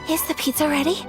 Is the pizza ready?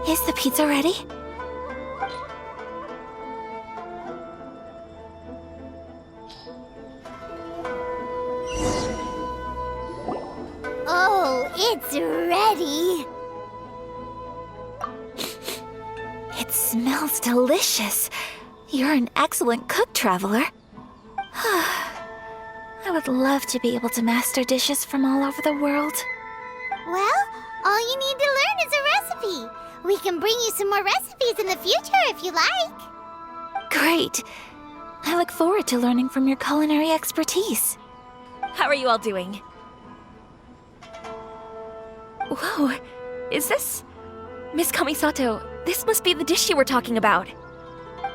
Is the pizza ready? Oh, it's ready! It smells delicious. You're an excellent cook, Traveler. I would love to be able to master dishes from all over the world. Well, all you need to learn is a recipe. We can bring you some more recipes in the future if you like. Great. I look forward to learning from your culinary expertise. How are you all doing? Whoa, is this... Miss Kamisato, this must be the dish you were talking about.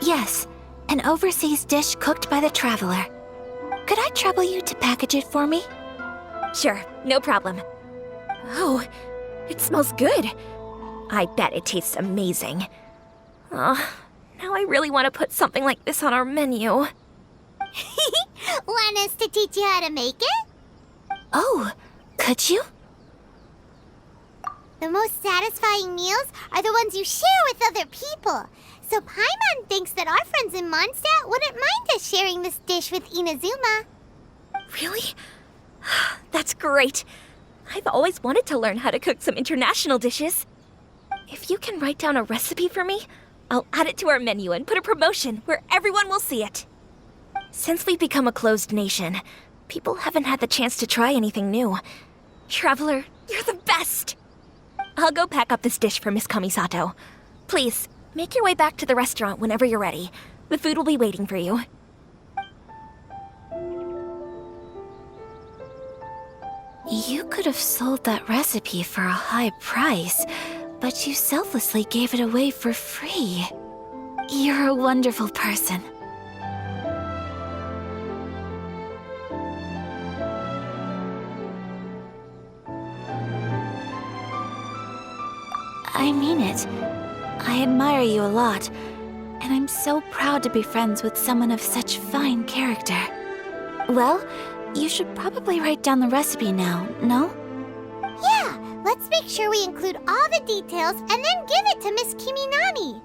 Yes, an overseas dish cooked by the Traveler. Could I trouble you to package it for me? Sure, no problem. Oh, it smells good. I bet it tastes amazing. Oh, now I really want to put something like this on our menu. Want us to teach you how to make it? Oh, could you? The most satisfying meals are the ones you share with other people. So Paimon thinks that our friends in Mondstadt wouldn't mind us sharing this dish with Inazuma. Really? That's great. I've always wanted to learn how to cook some international dishes. If you can write down a recipe for me, I'll add it to our menu and put a promotion where everyone will see it. Since we've become a closed nation, people haven't had the chance to try anything new. Traveler, you're the best! I'll go pack up this dish for Miss Kamisato. Please, make your way back to the restaurant whenever you're ready. The food will be waiting for you. You could have sold that recipe for a high price, but you selflessly gave it away for free. You're a wonderful person. I mean it. I admire you a lot, and I'm so proud to be friends with someone of such fine character. Well, you should probably write down the recipe now, no? Yeah, let's make sure we include all the details and then give it to Miss Kiminami.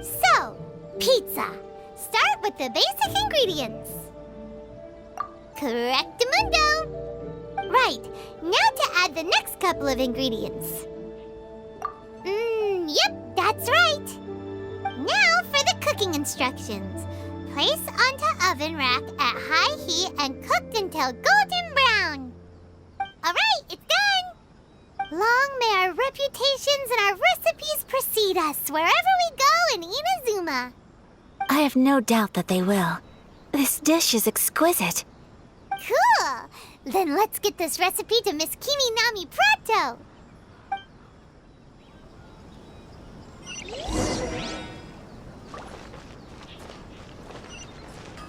So, pizza. Start with the basic ingredients. Correctamundo. Right, now to add the next couple of ingredients. Yep, that's right. Now for the cooking instructions. Place onto oven rack at high heat and cooked until golden brown. Alright, it's done! Long may our reputations and our recipes precede us wherever we go in Inazuma. I have no doubt that they will. This dish is exquisite. Cool! Then let's get this recipe to Miss Kimi Nami pronto!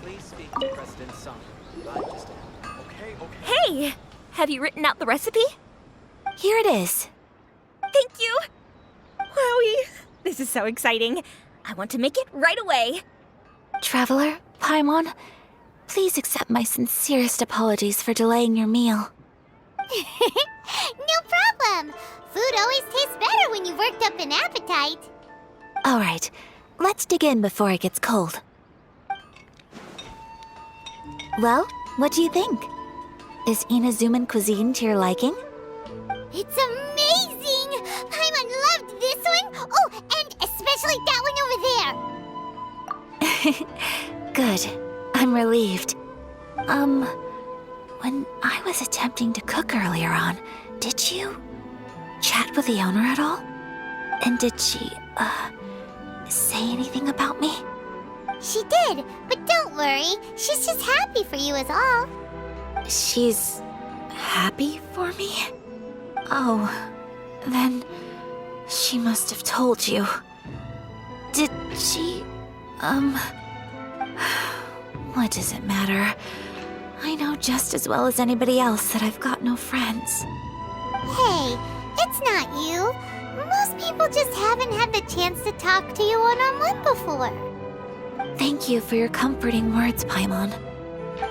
Please speak to President Sung. I'm just... Okay. Hey! Have you written out the recipe? Here it is. Thank you! Wowie! This is so exciting. I want to make it right away. Traveler, Paimon, please accept my sincerest apologies for delaying your meal. No problem! Food always tastes better when you've worked up an appetite. All right, let's dig in before it gets cold. Well, what do you think? Is Inazuman cuisine to your liking? It's amazing! Paimon loved this one! Oh, and especially that one over there! Good. I'm relieved. When I was attempting to cook earlier on, did you chat with the owner at all? And did she, say anything about me? She did, but don't worry. She's just happy for you is all. She's happy for me? Oh, then she must have told you. Did she, what does it matter? I know just as well as anybody else that I've got no friends. Hey, it's not you. Most people just haven't had the chance to talk to you one-on-one before. Thank you for your comforting words, Paimon.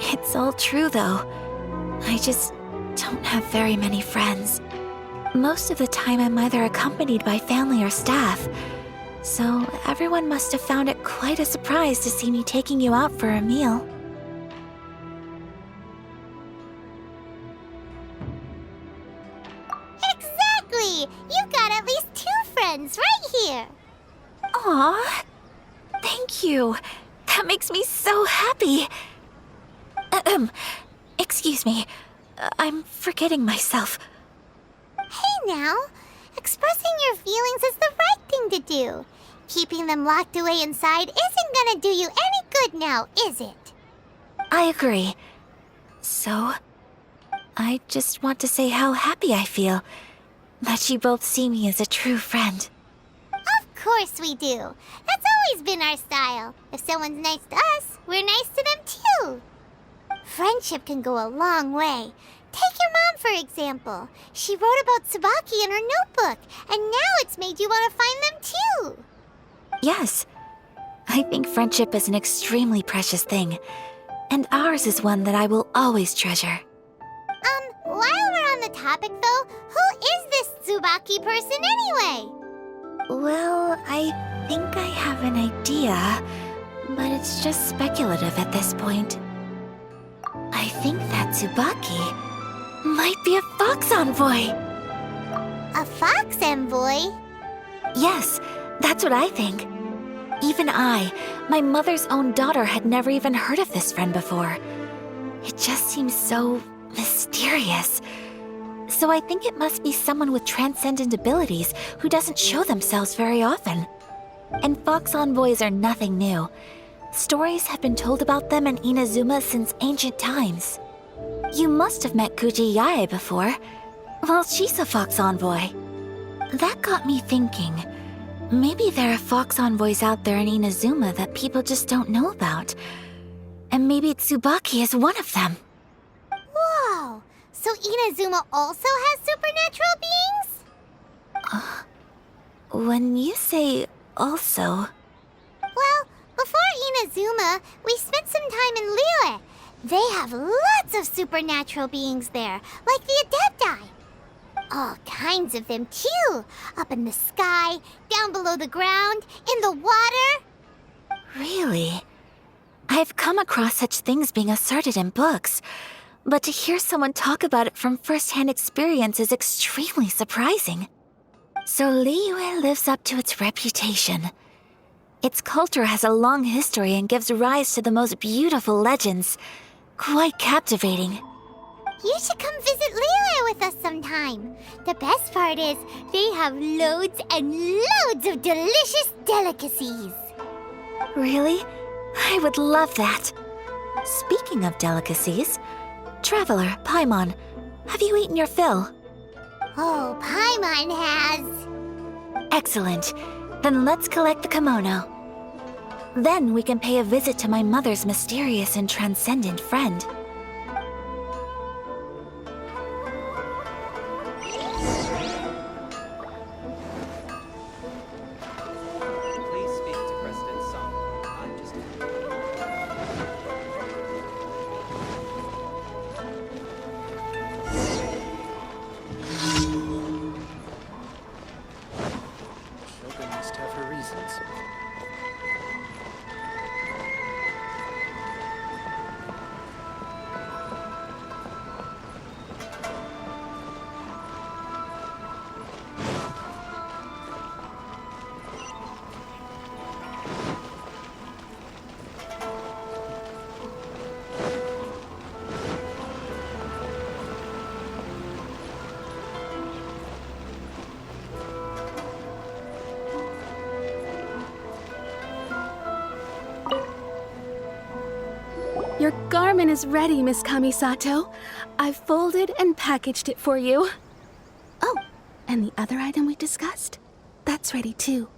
It's all true, though. I just don't have very many friends. Most of the time I'm either accompanied by family or staff, so everyone must have found it quite a surprise to see me taking you out for a meal. Exactly! You've got at least 2 friends right here. Aw, thank you. That makes me so happy. Excuse me. I'm forgetting myself. Hey now, expressing your feelings is the right thing to do. Keeping them locked away inside isn't gonna do you any good now, is it? I agree. So, I just want to say how happy I feel that you both see me as a true friend. Of course we do. That's always been our style. If someone's nice to us, we're nice to them too. Friendship can go a long way. Take your mom, for example. She wrote about Tsubaki in her notebook, and now it's made you want to find them too. Yes, I think friendship is an extremely precious thing, and ours is one that I will always treasure. While we're on the topic though, who is this Tsubaki person anyway? Well, I think I have an idea, but it's just speculative at this point. I think that Tsubaki might be a fox envoy. A fox envoy? Yes, that's what I think. Even I, my mother's own daughter, had never even heard of this friend before. It just seems so mysterious. So I think it must be someone with transcendent abilities who doesn't show themselves very often. And fox envoys are nothing new. Stories have been told about them in Inazuma since ancient times. You must have met Kuji Yae before. Well, she's a fox envoy. That got me thinking. Maybe there are fox envoys out there in Inazuma that people just don't know about. And maybe Tsubaki is one of them. Whoa! So Inazuma also has supernatural beings? When you say also... Well, before Inazuma, we spent some time in Liyue. They have lots of supernatural beings there, like the Adepti. All kinds of them, too. Up in the sky, down below the ground, in the water. Really? I've come across such things being asserted in books, but to hear someone talk about it from first-hand experience is extremely surprising. So Liyue lives up to its reputation. Its culture has a long history and gives rise to the most beautiful legends. Quite captivating. You should come visit Liyue with us sometime. The best part is, they have loads and loads of delicious delicacies. Really? I would love that. Speaking of delicacies, Traveler, Paimon, have you eaten your fill? Oh, Paimon has. Excellent. Then let's collect the kimono. Then we can pay a visit to my mother's mysterious and transcendent friend. Please speak to President Song. I'm just Shogun must have her reasons. Your garment is ready, Miss Kamisato. I've folded and packaged it for you. Oh, and the other item we discussed? That's ready too.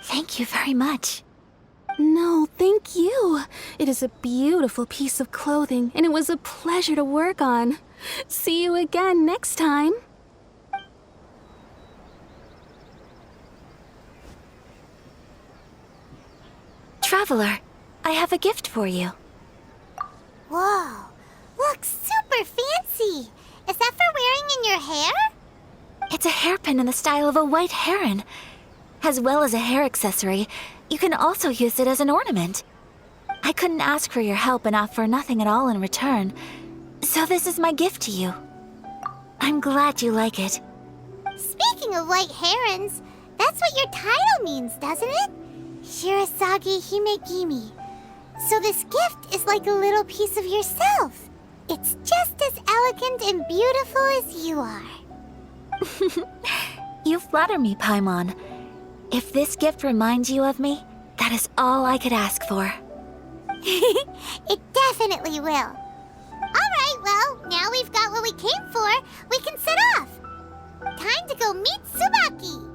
Thank you very much. No, thank you. It is a beautiful piece of clothing, and it was a pleasure to work on. See you again next time. Traveler, I have a gift for you. Whoa, looks super fancy. Is that for wearing in your hair? It's a hairpin in the style of a white heron. As well as a hair accessory, you can also use it as an ornament. I couldn't ask for your help and offer nothing at all in return, so this is my gift to you. I'm glad you like it. Speaking of white herons, that's what your title means, doesn't it? Shirasagi Himegimi. So this gift is like a little piece of yourself. It's just as elegant and beautiful as you are. You flatter me, Paimon. If this gift reminds you of me, that is all I could ask for. It definitely will. Alright, well, now we've got what we came for, we can set off. Time to go meet Tsubaki.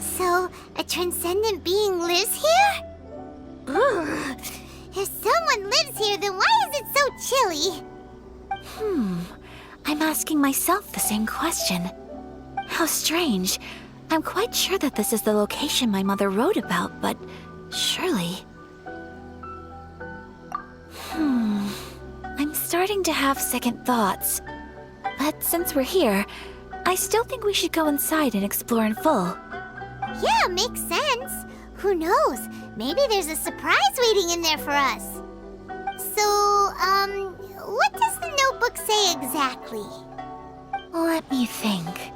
So, a transcendent being lives here? Ugh. If someone lives here, then why is it so chilly? I'm asking myself the same question. How strange. I'm quite sure that this is the location my mother wrote about, but surely... I'm starting to have second thoughts. But since we're here, I still think we should go inside and explore in full. Yeah, makes sense. Who knows? Maybe there's a surprise waiting in there for us. So, what does the notebook say exactly? Let me think.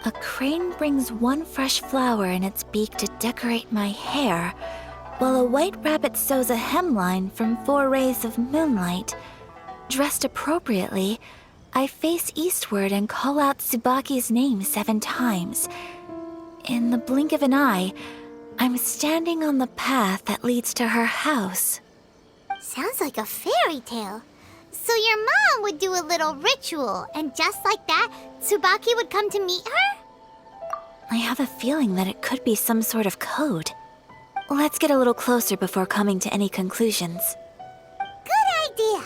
A crane brings one fresh flower in its beak to decorate my hair. while a white rabbit sews a hemline from 4 rays of moonlight. Dressed appropriately, I face eastward and call out Tsubaki's name 7 times. In the blink of an eye, I'm standing on the path that leads to her house. Sounds like a fairy tale. So your mom would do a little ritual, and just like that, Tsubaki would come to meet her? I have a feeling that it could be some sort of code. Let's get a little closer before coming to any conclusions. Good idea.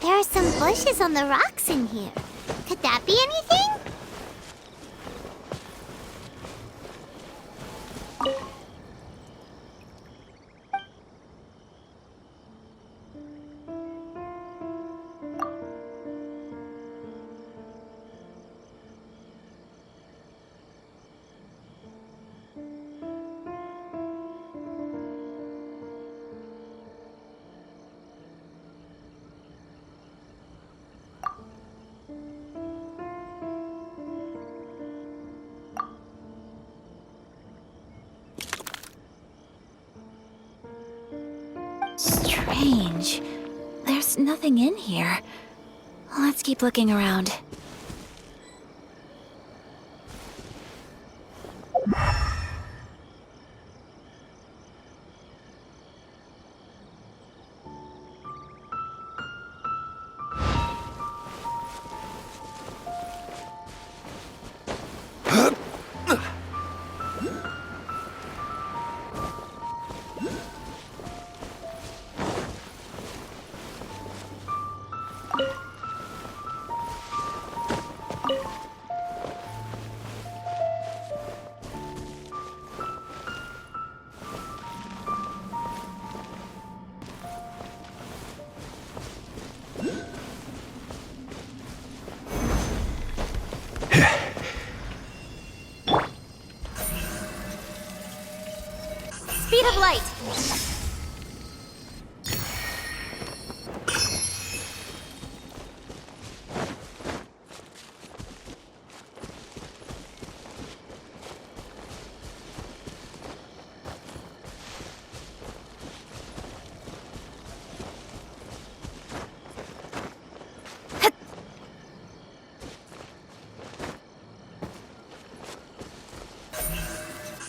There are some bushes on the rocks in here. Could that be anything? Strange. There's nothing in here. Let's keep looking around. Speed of light!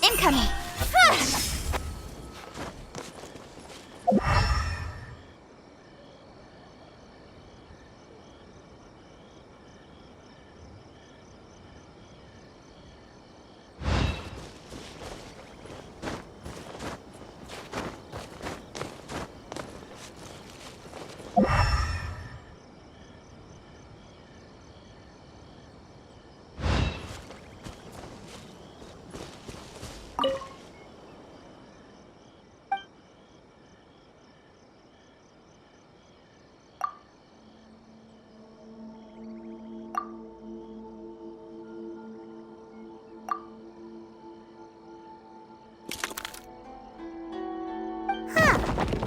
Incoming!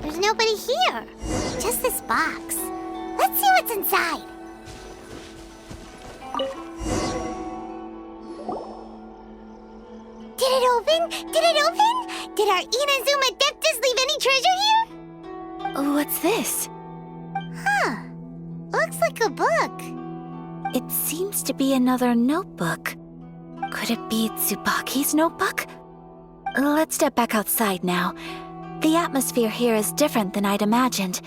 There's nobody here. Just this box. Let's see what's inside. Did it open? Did it open? Did our Inazuma Adeptus leave any treasure here? What's this? Huh. Looks like a book. It seems to be another notebook. Could it be Tsubaki's notebook? Let's step back outside now. The atmosphere here is different than I'd imagined.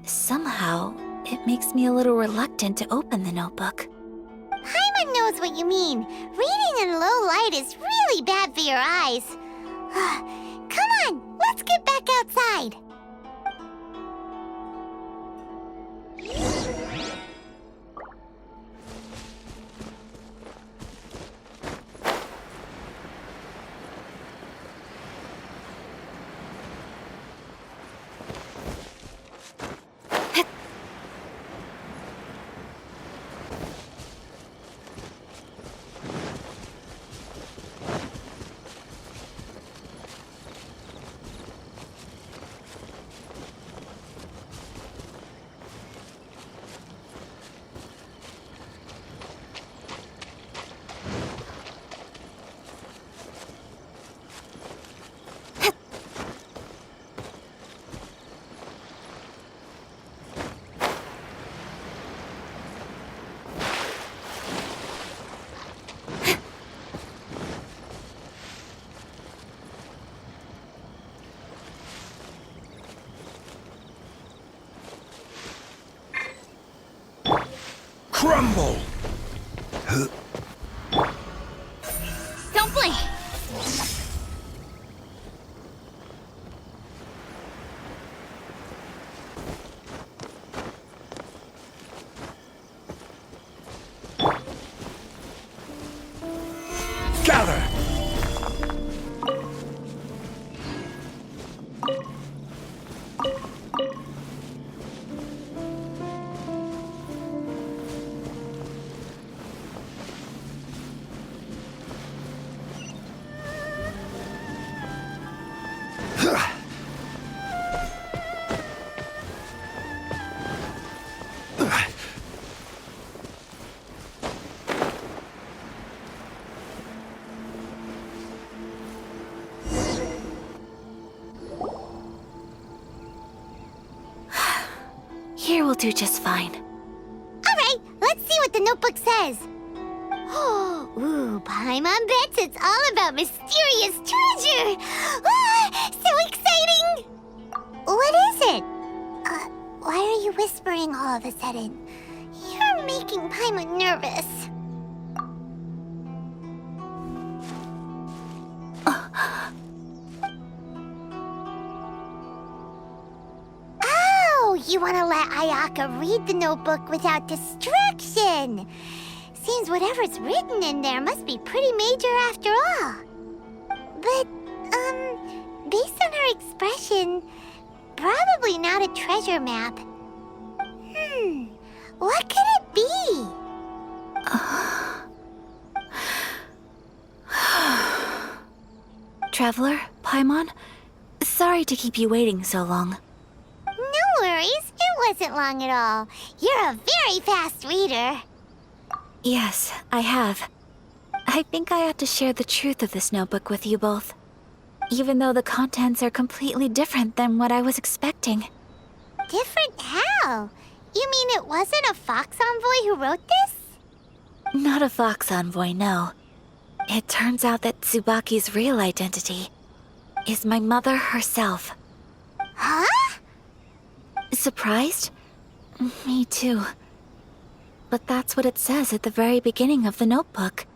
Somehow, it makes me a little reluctant to open the notebook. Paimon knows what you mean. Reading in low light is really bad for your eyes. Come on, let's get back outside. Crumble! Don't blink! Gather! Here will do just fine. All right, let's see what the notebook says. Ooh, Paimon bets it's all about mysterious treasure. Ah, so exciting! What is it? Why are you whispering all of a sudden? You're making Paimon nervous. Oh, you want to let Ayaka read the notebook without distraction. Seems whatever's written in there must be pretty major after all. But, based on her expression, probably not a treasure map. What could it be? Traveler, Paimon, sorry to keep you waiting so long. No worries, it wasn't long at all. You're a very fast reader. Yes, I have. I think I ought to share the truth of this notebook with you both. Even though the contents are completely different than what I was expecting. Different how? You mean it wasn't a Fox Envoy who wrote this? Not a Fox Envoy, no. It turns out that Tsubaki's real identity is my mother herself. Huh? Surprised? Me too. But that's what it says at the very beginning of the notebook.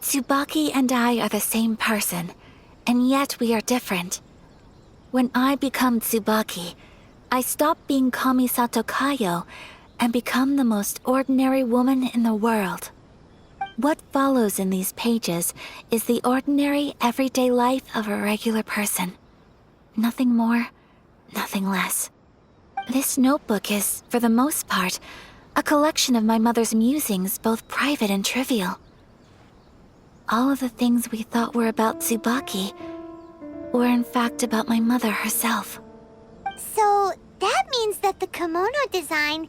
Tsubaki and I are the same person, and yet we are different. When I become Tsubaki, I stop being Kamisato Kayo and become the most ordinary woman in the world. What follows in these pages is the ordinary, everyday life of a regular person. Nothing more, nothing less. This notebook is, for the most part, a collection of my mother's musings, both private and trivial. All of the things we thought were about Tsubaki were in fact about my mother herself. So that means that the kimono design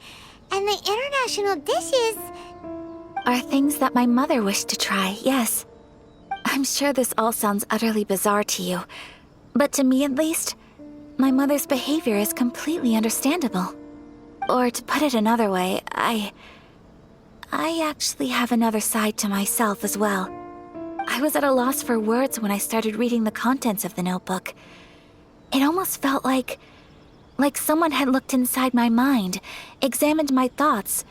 and the international dishes... Are things that my mother wished to try, yes. I'm sure this all sounds utterly bizarre to you, but to me at least, my mother's behavior is completely understandable. Or to put it another way, I actually have another side to myself as well. I was at a loss for words when I started reading the contents of the notebook. It almost felt like someone had looked inside my mind, examined my thoughts,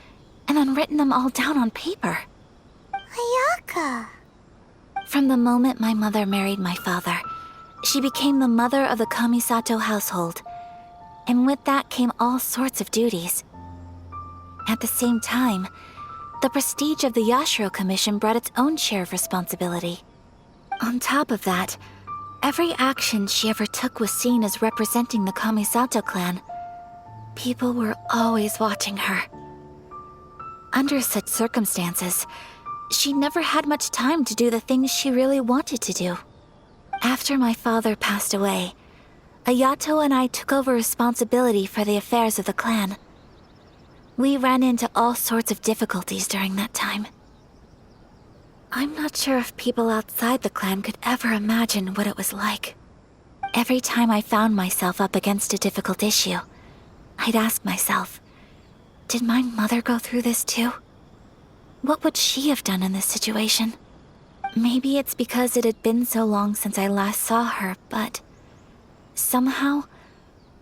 and then written them all down on paper. Ayaka. From the moment my mother married my father, she became the mother of the Kamisato household, and with that came all sorts of duties. At the same time, the prestige of the Yashiro Commission brought its own share of responsibility. On top of that, every action she ever took was seen as representing the Kamisato clan. People were always watching her. Under such circumstances, she never had much time to do the things she really wanted to do. After my father passed away, Ayato and I took over responsibility for the affairs of the clan. We ran into all sorts of difficulties during that time. I'm not sure if people outside the clan could ever imagine what it was like. Every time I found myself up against a difficult issue, I'd ask myself, did my mother go through this too? What would she have done in this situation? Maybe it's because it had been so long since I last saw her, but somehow,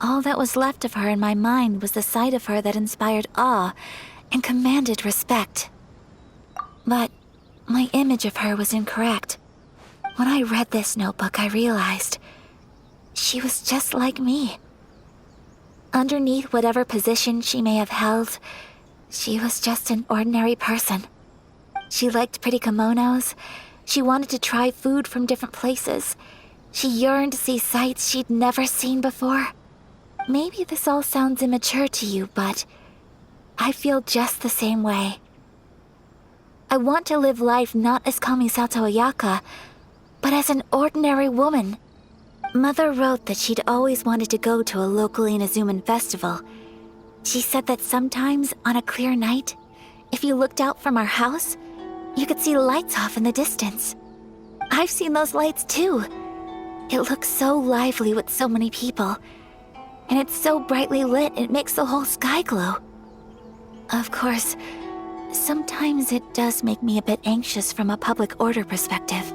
all that was left of her in my mind was the sight of her that inspired awe and commanded respect. But my image of her was incorrect. When I read this notebook, I realized she was just like me. Underneath whatever position she may have held, she was just an ordinary person. She liked pretty kimonos. She wanted to try food from different places. She yearned to see sights she'd never seen before. Maybe this all sounds immature to you, but I feel just the same way. I want to live life not as Kamisato Ayaka, but as an ordinary woman. Mother wrote that she'd always wanted to go to a local Inazuman festival. She said that sometimes, on a clear night, if you looked out from our house, you could see lights off in the distance. I've seen those lights too. It looks so lively with so many people, and it's so brightly lit it makes the whole sky glow. Of course, sometimes it does make me a bit anxious from a public order perspective.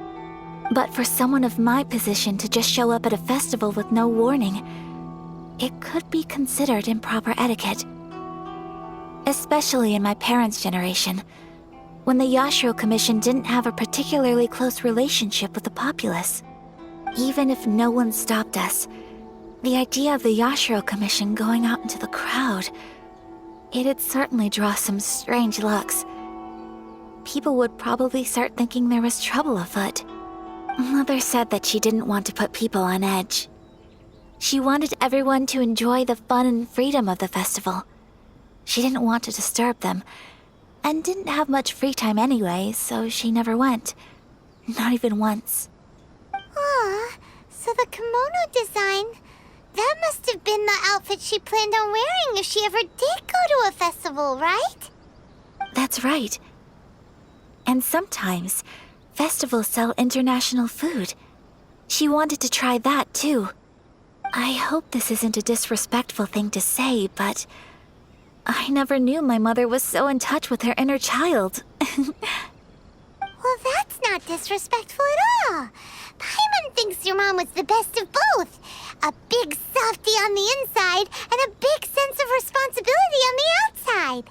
But for someone of my position to just show up at a festival with no warning, it could be considered improper etiquette. Especially in my parents' generation, when the Yashiro Commission didn't have a particularly close relationship with the populace. Even if no one stopped us, the idea of the Yashiro Commission going out into the crowd, it'd certainly draw some strange looks. People would probably start thinking there was trouble afoot. Mother said that she didn't want to put people on edge. She wanted everyone to enjoy the fun and freedom of the festival. She didn't want to disturb them, and didn't have much free time anyway, so she never went. Not even once. Aw, so the kimono design, that must have been the outfit she planned on wearing if she ever did go to a festival, right? That's right. And sometimes, festivals sell international food. She wanted to try that too. I hope this isn't a disrespectful thing to say, but I never knew my mother was so in touch with her inner child. Well, that's not disrespectful at all. the best of both. A big softy on the inside and a big sense of responsibility on the outside.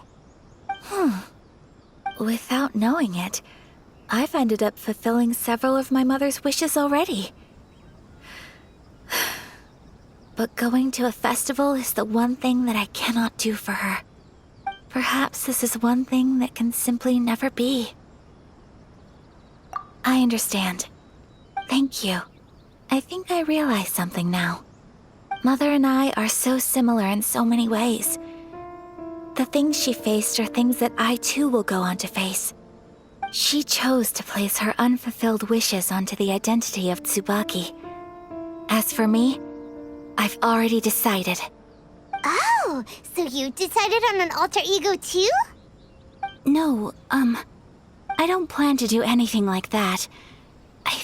Without knowing it, I've ended up fulfilling several of my mother's wishes already. But going to a festival is the one thing that I cannot do for her. Perhaps this is one thing that can simply never be. I understand. Thank you. I think I realize something now. Mother and I are so similar in so many ways. The things she faced are things that I too will go on to face. She chose to place her unfulfilled wishes onto the identity of Tsubaki. As for me, I've already decided. Oh, so you decided on an alter ego too? No, I don't plan to do anything like that. I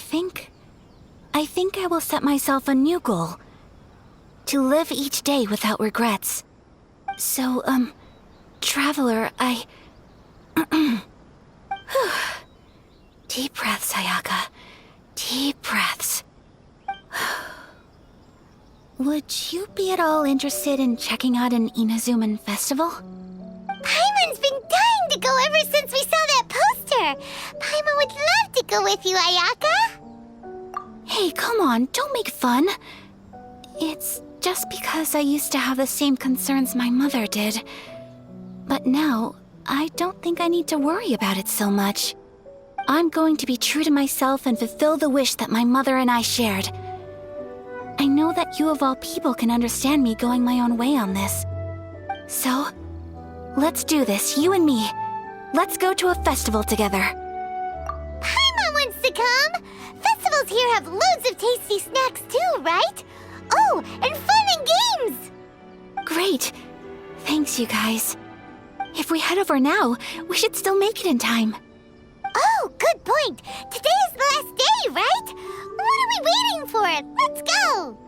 think I will set myself a new goal. To live each day without regrets. So, Traveler, Deep breaths, Ayaka. Deep breaths. Would you be at all interested in checking out an Inazuman festival? Paimon's been dying to go ever since we saw that poster. Paimon would love to go with you, Ayaka. Hey, come on, don't make fun. It's just because I used to have the same concerns my mother did. But now, I don't think I need to worry about it so much. I'm going to be true to myself and fulfill the wish that my mother and I shared. I know that you of all people can understand me going my own way on this. So, let's do this, you and me. Let's go to a festival together. Paimon wants to come! Festivals here have loads of tasty snacks too, right? Oh, and fun and games! Great. Thanks, you guys. If we head over now, we should still make it in time. Oh, good point. Today is the last day, right? What are we waiting for? Let's go!